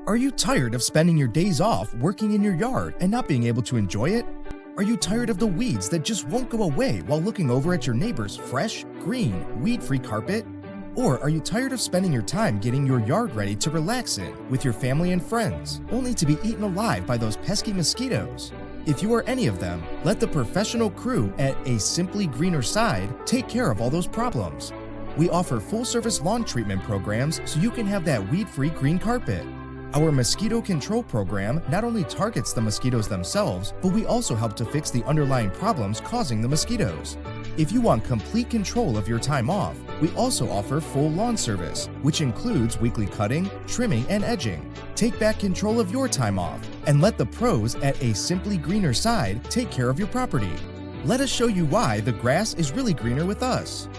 Are you tired of spending your days off working in your yard and not being able to enjoy it? Are you tired of the weeds that just won't go away while looking over at your neighbor's fresh, green, weed-free carpet? Or are you tired of spending your time getting your yard ready to relax in with your family and friends, only to be eaten alive by those pesky mosquitoes? If you are any of them, let the professional crew at A Simply Greener Side take care of all those problems. We offer full-service lawn treatment programs so you can have that weed-free green carpet. Our mosquito control program not only targets the mosquitoes themselves, but we also help to fix the underlying problems causing the mosquitoes. If you want complete control of your time off, we also offer full lawn service, which includes weekly cutting, trimming, and edging. Take back control of your time off and let the pros at A Simply Greener Side take care of your property. Let us show you why the grass is really greener with us.